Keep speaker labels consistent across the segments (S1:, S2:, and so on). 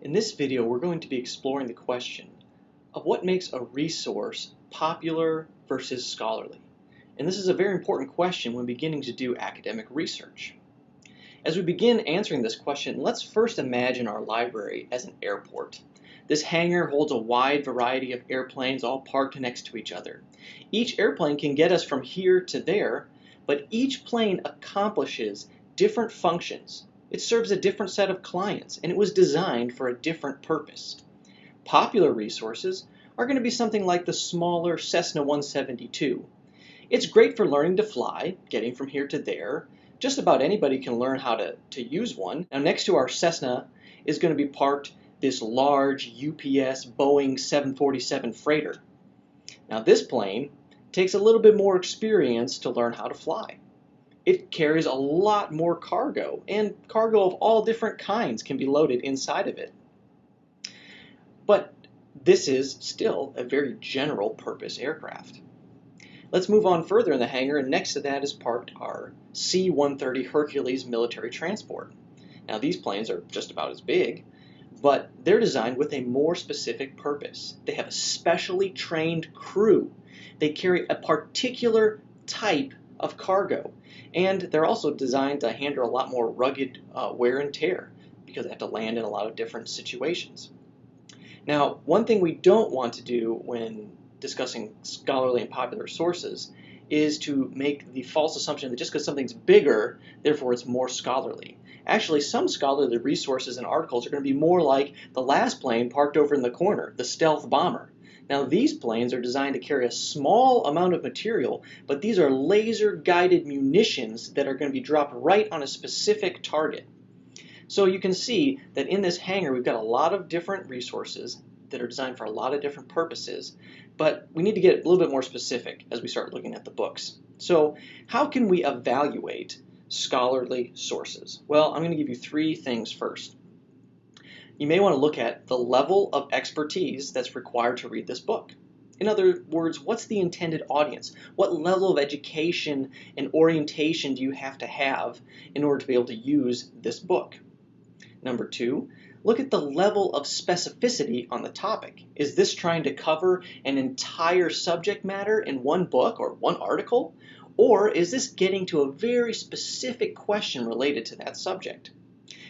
S1: In this video, we're going to be exploring the question of what makes a resource popular versus scholarly. And this is a very important question when beginning to do academic research. As we begin answering this question, let's first imagine our library as an airport. This hangar holds a wide variety of airplanes all parked next to each other. Each airplane can get us from here to there, but each plane accomplishes different functions. It serves a different set of clients, and it was designed for a different purpose. Popular resources are going to be something like the smaller Cessna 172. It's great for learning to fly, getting from here to there. Just about anybody can learn how to use one. Now, next to our Cessna is going to be parked this large UPS Boeing 747 freighter. Now, this plane takes a little bit more experience to learn how to fly. It carries a lot more cargo, and cargo of all different kinds can be loaded inside of it. But this is still a very general purpose aircraft. Let's move on further in the hangar, and next to that is parked our C-130 Hercules military transport. Now, these planes are just about as big, but they're designed with a more specific purpose. They have a specially trained crew. They carry a particular type of cargo, and they're also designed to handle a lot more rugged wear and tear because they have to land in a lot of different situations. Now, one thing we don't want to do when discussing scholarly and popular sources is to make the false assumption that just because something's bigger, therefore it's more scholarly. Actually, some scholarly resources and articles are going to be more like the last plane parked over in the corner, the stealth bomber. Now, these planes are designed to carry a small amount of material, but these are laser-guided munitions that are going to be dropped right on a specific target. So you can see that in this hangar, we've got a lot of different resources that are designed for a lot of different purposes, but we need to get a little bit more specific as we start looking at the books. So how can we evaluate scholarly sources? Well, I'm going to give you three things first. You may want to look at the level of expertise that's required to read this book. In other words, what's the intended audience? What level of education and orientation do you have to have in order to be able to use this book? Number two, look at the level of specificity on the topic. Is this trying to cover an entire subject matter in one book or one article? Or is this getting to a very specific question related to that subject?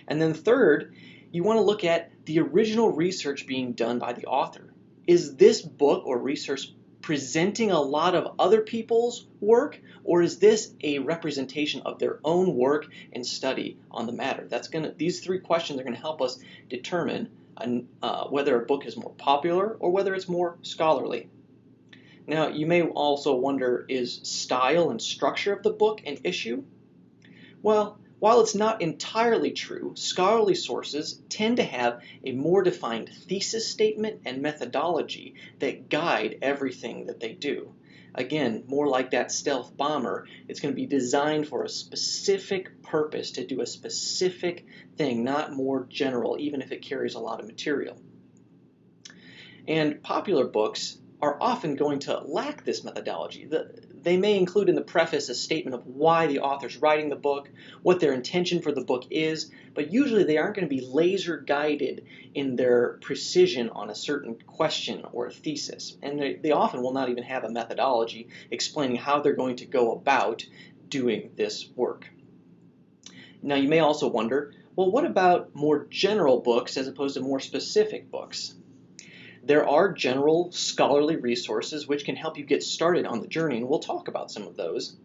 S1: And then third, you want to look at the original research being done by the author. Is this book or research presenting a lot of other people's work, or is this a representation of their own work and study on the matter? These three questions are going to help us determine whether a book is more popular or whether it's more scholarly. Now, you may also wonder, is style and structure of the book an issue? Well, while it's not entirely true, scholarly sources tend to have a more defined thesis statement and methodology that guide everything that they do. Again, more like that stealth bomber, it's going to be designed for a specific purpose to do a specific thing, not more general, even if it carries a lot of material. And popular books are often going to lack this methodology. They may include in the preface a statement of why the author's writing the book, what their intention for the book is, but usually they aren't going to be laser guided in their precision on a certain question or a thesis. And they often will not even have a methodology explaining how they're going to go about doing this work. Now, you may also wonder, well, what about more general books as opposed to more specific books? There are general scholarly resources which can help you get started on the journey, and we'll talk about some of those.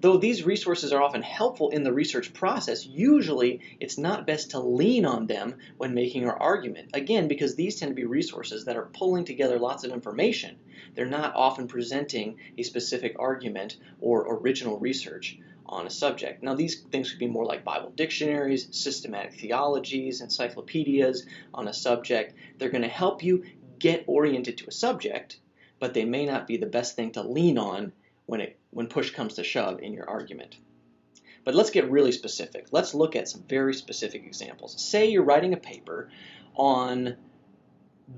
S1: Though these resources are often helpful in the research process, usually it's not best to lean on them when making our argument. Again, because these tend to be resources that are pulling together lots of information. They're not often presenting a specific argument or original research on a subject. Now, these things could be more like Bible dictionaries, systematic theologies, encyclopedias on a subject. They're going to help you get oriented to a subject, but they may not be the best thing to lean on when push comes to shove in your argument. But let's get really specific. Let's look at some very specific examples. Say you're writing a paper on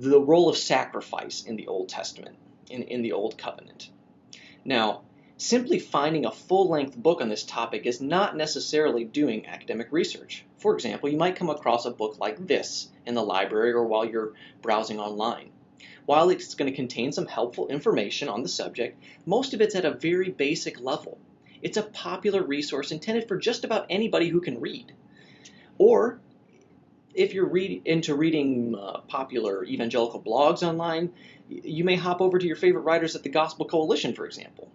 S1: the role of sacrifice in the Old Testament, in the Old Covenant. Now, Simply finding a full-length book on this topic is not necessarily doing academic research. For example, you might come across a book like this in the library or while you're browsing online. While it's going to contain some helpful information on the subject, most of it's at a very basic level. It's a popular resource intended for just about anybody who can read. Or if you're into reading popular evangelical blogs online, you may hop over to your favorite writers at the Gospel Coalition, for example.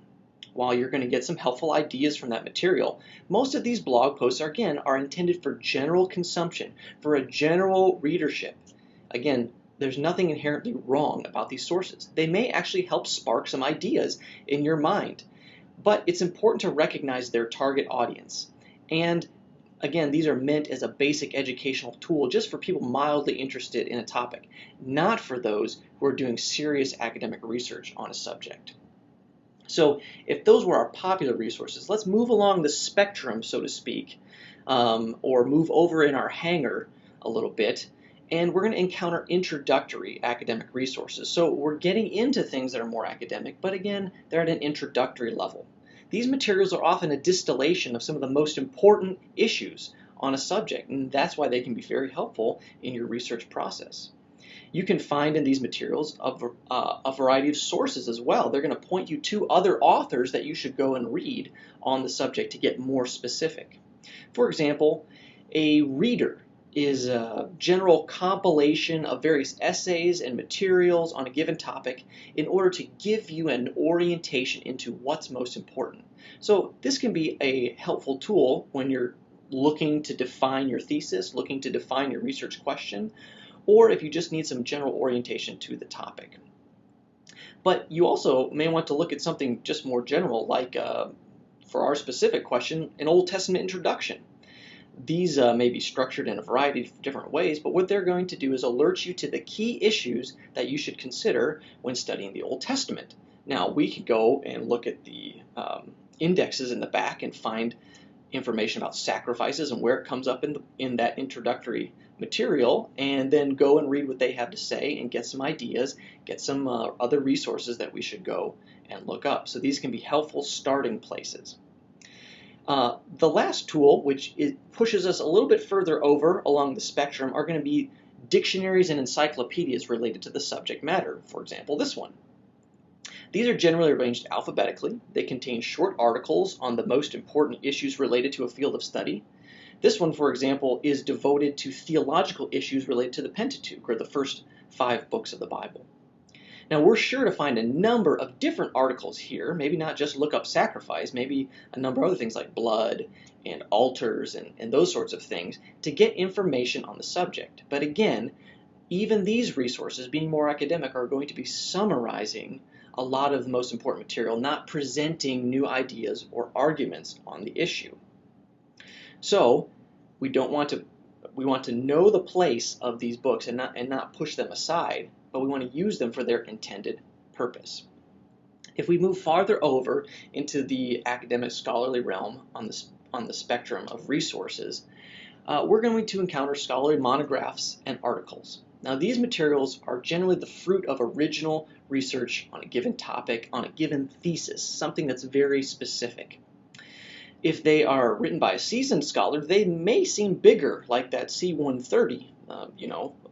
S1: While you're going to get some helpful ideas from that material, most of these blog posts, again, are intended for general consumption, for a general readership. Again, there's nothing inherently wrong about these sources. They may actually help spark some ideas in your mind, but it's important to recognize their target audience. And again, these are meant as a basic educational tool just for people mildly interested in a topic, not for those who are doing serious academic research on a subject. So if those were our popular resources, let's move along the spectrum, so to speak, or move over in our hanger a little bit, and we're going to encounter introductory academic resources. So we're getting into things that are more academic, but again, they're at an introductory level. These materials are often a distillation of some of the most important issues on a subject, and that's why they can be very helpful in your research process. You can find in these materials a variety of sources as well. They're going to point you to other authors that you should go and read on the subject to get more specific. For example, a reader is a general compilation of various essays and materials on a given topic in order to give you an orientation into what's most important. So this can be a helpful tool when you're looking to define your thesis, looking to define your research question, or if you just need some general orientation to the topic. But you also may want to look at something just more general, like for our specific question, an Old Testament introduction. These may be structured in a variety of different ways, but what they're going to do is alert you to the key issues that you should consider when studying the Old Testament. Now, we could go and look at the indexes in the back and find information about sacrifices and where it comes up in that introductory material, and then go and read what they have to say and get some ideas, get some other resources that we should go and look up. So these can be helpful starting places. The last tool, which pushes us a little bit further over along the spectrum, are going to be dictionaries and encyclopedias related to the subject matter. For example, this one. These are generally arranged alphabetically. They contain short articles on the most important issues related to a field of study. This one, for example, is devoted to theological issues related to the Pentateuch, or the first 5 books of the Bible. Now, we're sure to find a number of different articles here, maybe not just look up sacrifice, maybe a number of other things like blood and altars and those sorts of things to get information on the subject. But again, even these resources, being more academic, are going to be summarizing a lot of the most important material, not presenting new ideas or arguments on the issue. So we want to know the place of these books and not push them aside, but we want to use them for their intended purpose. If we move farther over into the academic scholarly realm on the spectrum of resources, we're going to encounter scholarly monographs and articles. Now, these materials are generally the fruit of original research on a given topic, on a given thesis, something that's very specific. If they are written by a seasoned scholar, they may seem bigger, like that C-130.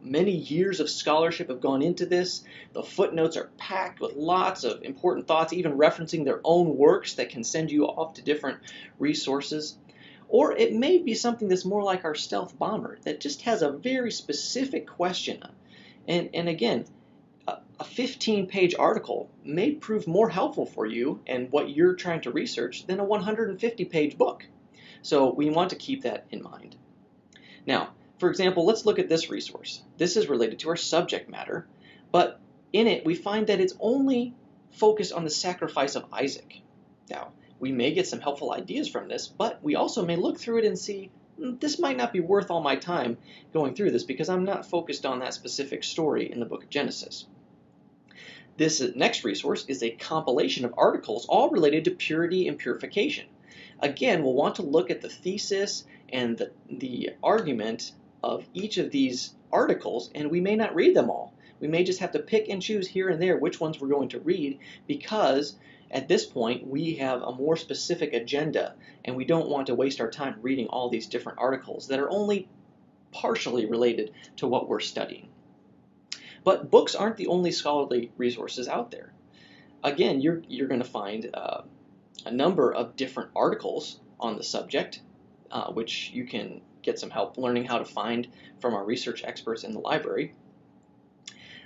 S1: Many years of scholarship have gone into this. The footnotes are packed with lots of important thoughts, even referencing their own works that can send you off to different resources. Or it may be something that's more like our stealth bomber that just has a very specific question. And again, a 15-page article may prove more helpful for you and what you're trying to research than a 150-page book. So we want to keep that in mind. Now, for example, let's look at this resource. This is related to our subject matter, but in it we find that it's only focused on the sacrifice of Isaac. Now, we may get some helpful ideas from this, but we also may look through it and see, this might not be worth all my time going through this because I'm not focused on that specific story in the book of Genesis. This next resource is a compilation of articles all related to purity and purification. Again, we'll want to look at the thesis and the argument of each of these articles, and we may not read them all. We may just have to pick and choose here and there which ones we're going to read because At this point, we have a more specific agenda, and we don't want to waste our time reading all these different articles that are only partially related to what we're studying. But books aren't the only scholarly resources out there. Again, you're going to find a number of different articles on the subject, which you can get some help learning how to find from our research experts in the library.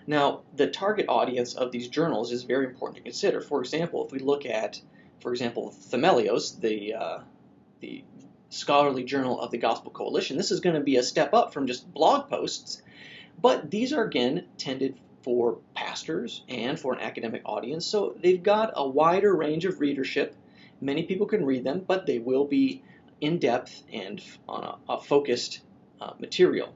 S1: Now, the target audience of these journals is very important to consider. For example, if we look at, for example, Themelios, the scholarly journal of the Gospel Coalition, this is going to be a step up from just blog posts, but these are, again, tended for pastors and for an academic audience, so they've got a wider range of readership. Many people can read them, but they will be in-depth and on a focused material.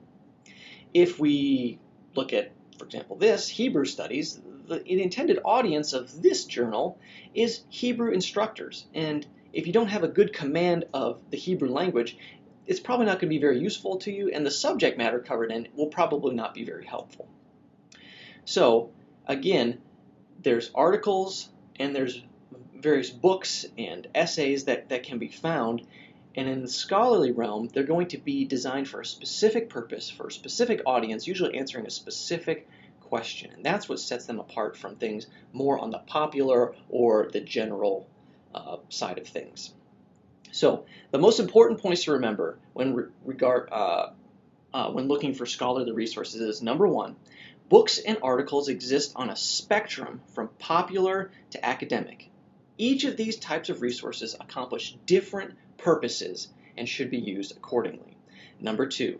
S1: If we look at, for example, this, Hebrew Studies, the intended audience of this journal is Hebrew instructors. And if you don't have a good command of the Hebrew language, it's probably not going to be very useful to you, and the subject matter covered in it will probably not be very helpful. So, again, there's articles and there's various books and essays that can be found, and in the scholarly realm, they're going to be designed for a specific purpose, for a specific audience, usually answering a specific question. And that's what sets them apart from things more on the popular or the general side of things. So the most important points to remember when looking for scholarly resources is, number one, books and articles exist on a spectrum from popular to academic. Each of these types of resources accomplish different purposes and should be used accordingly. Number two,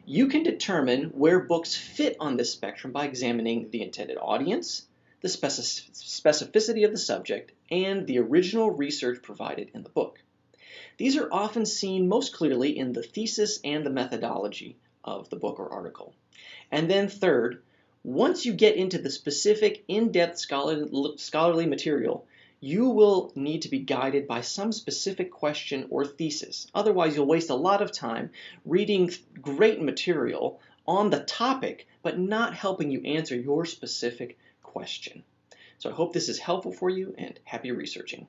S1: you can determine where books fit on this spectrum by examining the intended audience, the specificity of the subject, and the original research provided in the book. These are often seen most clearly in the thesis and the methodology of the book or article. And then third, once you get into the specific in-depth scholarly material, you will need to be guided by some specific question or thesis. Otherwise, you'll waste a lot of time reading great material on the topic, but not helping you answer your specific question. So I hope this is helpful for you, and happy researching.